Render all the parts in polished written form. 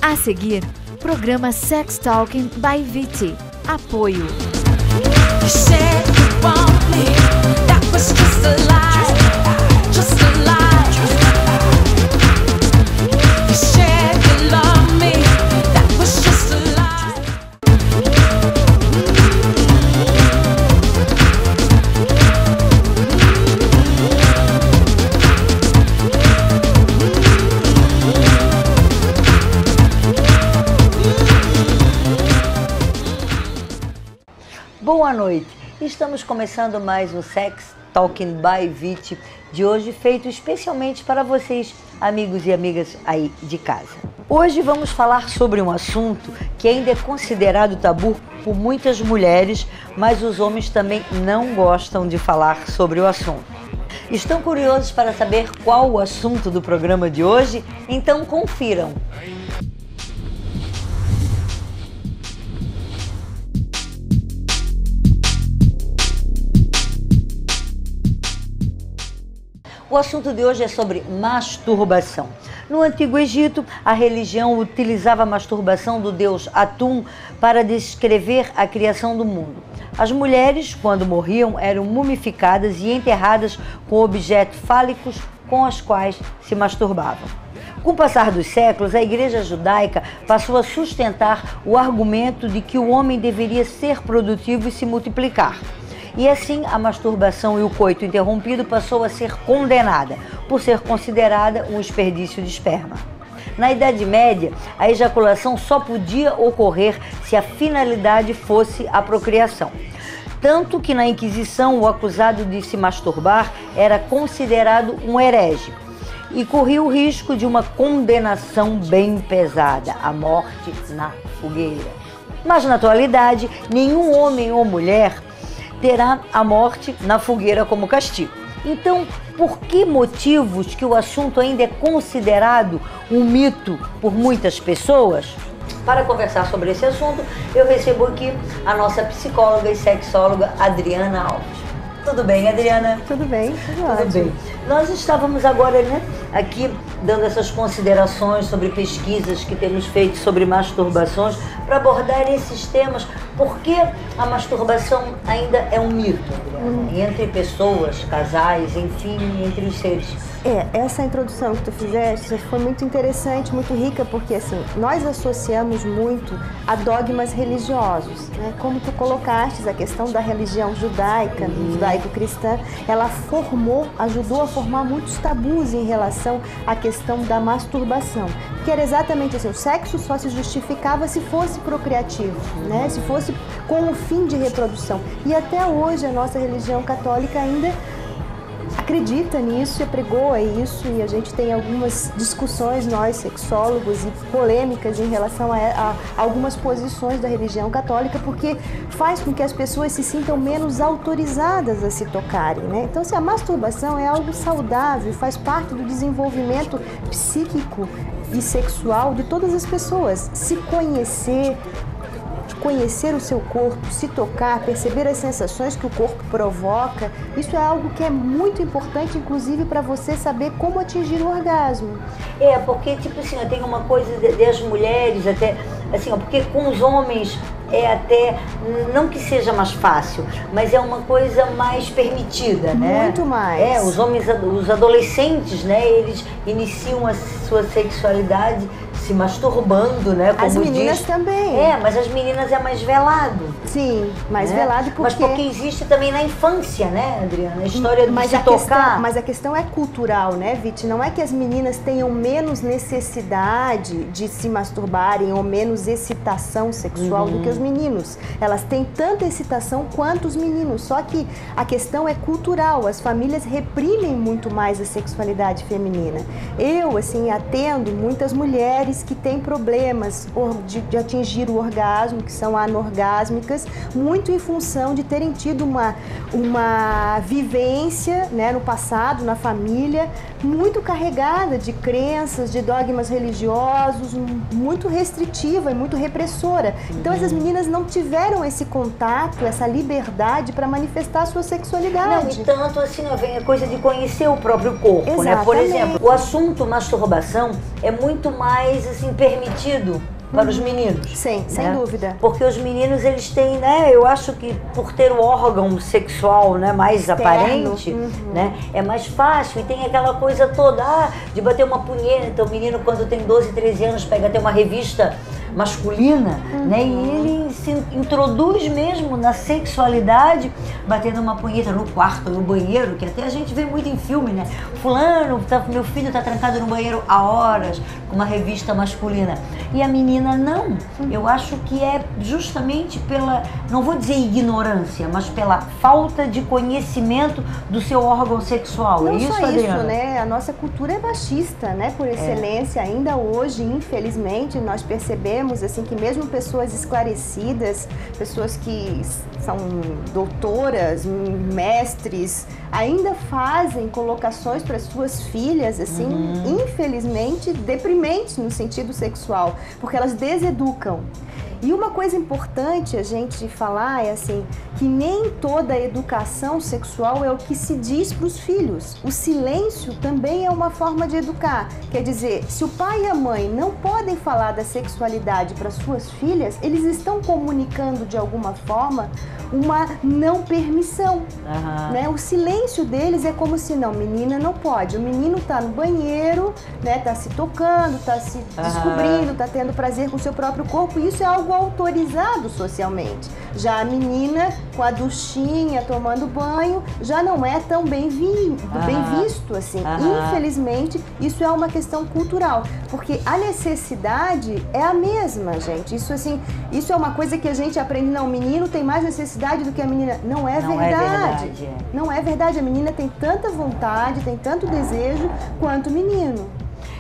A seguir, programa Sex Talking by Viti. Apoio. Boa noite, estamos começando mais um Sex Talking by Viti de hoje, feito especialmente para vocês, amigos e amigas aí de casa. Hoje vamos falar sobre um assunto que ainda é considerado tabu por muitas mulheres, mas os homens também não gostam de falar sobre o assunto. Estão curiosos para saber qual o assunto do programa de hoje? Então confiram! O assunto de hoje é sobre masturbação. No Antigo Egito, a religião utilizava a masturbação do deus Atum para descrever a criação do mundo. As mulheres, quando morriam, eram mumificadas e enterradas com objetos fálicos com os quais se masturbavam. Com o passar dos séculos, a Igreja Judaica passou a sustentar o argumento de que o homem deveria ser produtivo e se multiplicar. E assim, a masturbação e o coito interrompido passou a ser condenada, por ser considerada um desperdício de esperma. Na Idade Média, a ejaculação só podia ocorrer se a finalidade fosse a procriação. Tanto que na Inquisição, o acusado de se masturbar era considerado um herege e corria o risco de uma condenação bem pesada, a morte na fogueira. Mas na atualidade, nenhum homem ou mulher terá a morte na fogueira como castigo. Então, por que motivos que o assunto ainda é considerado um mito por muitas pessoas? Para conversar sobre esse assunto, eu recebo aqui a nossa psicóloga e sexóloga Adriana Alves. Tudo bem, Adriana? Tudo bem, tudo bem. Nós estávamos agora, aqui dando essas considerações sobre pesquisas que temos feito sobre masturbações para abordar esses temas. Por que a masturbação ainda é um mito, Adriana? Entre pessoas, casais, enfim, entre os seres? Essa introdução que tu fizeste foi muito interessante, muito rica, porque assim, nós associamos muito a dogmas religiosos, né? Como tu colocaste, a questão da religião judaica, judaico-cristã, ela ajudou a formar muitos tabus em relação à questão da masturbação, que era exatamente assim, o sexo só se justificava se fosse procriativo, né? Se fosse com o fim de reprodução. E até hoje a nossa religião católica ainda acredita nisso e apregoa isso, e a gente tem algumas discussões, nós sexólogos, e polêmicas em relação a algumas posições da religião católica, porque faz com que as pessoas se sintam menos autorizadas a se tocarem, né? Então, se a masturbação é algo saudável, faz parte do desenvolvimento psíquico e sexual de todas as pessoas, se conhecer o seu corpo, se tocar, perceber as sensações que o corpo provoca, isso é algo que é muito importante, inclusive para você saber como atingir o orgasmo. Porque, tipo assim, tem uma coisa das mulheres, até, assim, porque com os homens até, não que seja mais fácil, mas é uma coisa mais permitida, né? Muito mais. Os homens, os adolescentes, né, eles iniciam a sua sexualidade se masturbando, né? Como as meninas também. Mas as meninas é mais velado. Sim, mais velado porque... Mas porque existe também na infância, né, Adriana? A história de se tocar. Mas a questão é cultural, né, Viti? Não é que as meninas tenham menos necessidade de se masturbarem ou menos excitação sexual do que os meninos. Elas têm tanta excitação quanto os meninos, só que a questão é cultural. As famílias reprimem muito mais a sexualidade feminina. Eu, assim, atendo muitas mulheres que têm problemas de atingir o orgasmo, que são anorgásmicas, muito em função de terem tido uma vivência, né, no passado, na família, muito carregada de crenças, de dogmas religiosos, muito restritiva e muito repressora. Então essas meninas não tiveram esse contato, essa liberdade para manifestar a sua sexualidade. Não, e tanto assim, vem a coisa de conhecer o próprio corpo, né? Por exemplo, o assunto masturbação é muito mais assim permitido para os meninos. Sim, né? sem dúvida. Porque os meninos, eles têm, né, eu acho que por ter o órgão sexual, né, mais aparente, né, é mais fácil e tem aquela coisa toda, de bater uma punheta. Então o menino, quando tem 12, 13 anos, pega até uma revista masculina, né, e ele se introduz mesmo na sexualidade, batendo uma punheta no quarto, no banheiro, que até a gente vê muito em filme, né? Fulano, meu filho tá trancado no banheiro há horas, com uma revista masculina. E a menina não. Eu acho que é justamente pela, não vou dizer ignorância, mas pela falta de conhecimento do seu órgão sexual. Não é isso, só Adriana? isso, né? A nossa cultura é machista, né? Por excelência, ainda hoje, infelizmente, nós percebemos assim que mesmo pessoas esclarecidas, pessoas que são doutoras, mestres, ainda fazem colocações para suas filhas, assim, infelizmente, deprimentes no sentido sexual, porque elas deseducam. E uma coisa importante a gente falar é assim, que nem toda educação sexual é o que se diz para os filhos. O silêncio também é uma forma de educar. Quer dizer, se o pai e a mãe não podem falar da sexualidade para suas filhas, eles estão comunicando de alguma forma uma não permissão. Né? O silêncio deles é como se não, menina não pode. O menino tá no banheiro, né, tá se tocando, tá se descobrindo, tá tendo prazer com o seu próprio corpo, e isso é algo autorizado socialmente. Já a menina com a duchinha, tomando banho, já não é tão bem visto assim. Infelizmente, isso é uma questão cultural, porque a necessidade é a mesma, gente. Isso assim, isso é uma coisa que a gente aprende, não, o menino tem mais necessidade do que a menina. Não é verdade. Não é verdade. A menina tem tanta vontade, tem tanto desejo quanto o menino.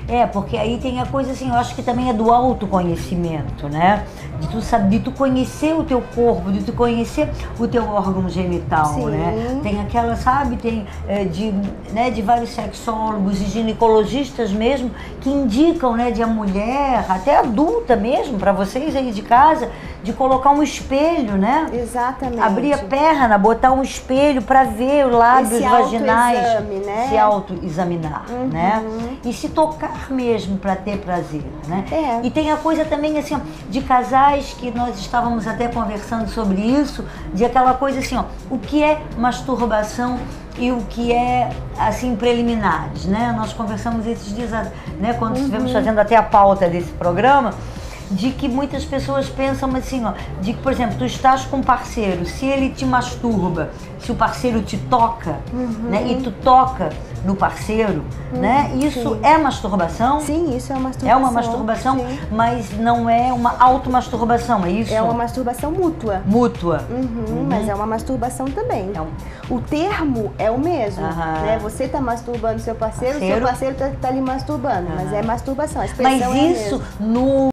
É, porque aí tem a coisa assim, eu acho que também é do autoconhecimento, né? De tu saber, de tu conhecer o teu corpo, de tu conhecer o teu órgão genital, né? Tem aquela, sabe, tem de vários sexólogos e ginecologistas mesmo, que indicam, né, de a mulher, até adulta mesmo, para vocês aí de casa, de colocar um espelho, né? Exatamente. Abrir a perna, botar um espelho para ver os lábios vaginais, né? Se autoexaminar, né? E se tocar mesmo para ter prazer, né? E tem a coisa também assim, ó, de casais, que nós estávamos até conversando sobre isso, de aquela coisa assim, ó, o que é masturbação e o que é, assim, preliminares, né? Nós conversamos esses dias, né, quando estivemos fazendo até a pauta desse programa, de que muitas pessoas pensam assim, ó, de que, por exemplo, tu estás com um parceiro, se ele te masturba, se o parceiro te toca, né, e tu toca no parceiro, né, isso é masturbação? Sim, isso é uma masturbação. É uma masturbação, mas não é uma automasturbação, é isso? É uma masturbação mútua. Mútua. Mas é uma masturbação também. O termo é o mesmo, né? Você tá masturbando seu parceiro, seu parceiro tá lhe masturbando, mas é masturbação, a expressão mas isso é a mesma.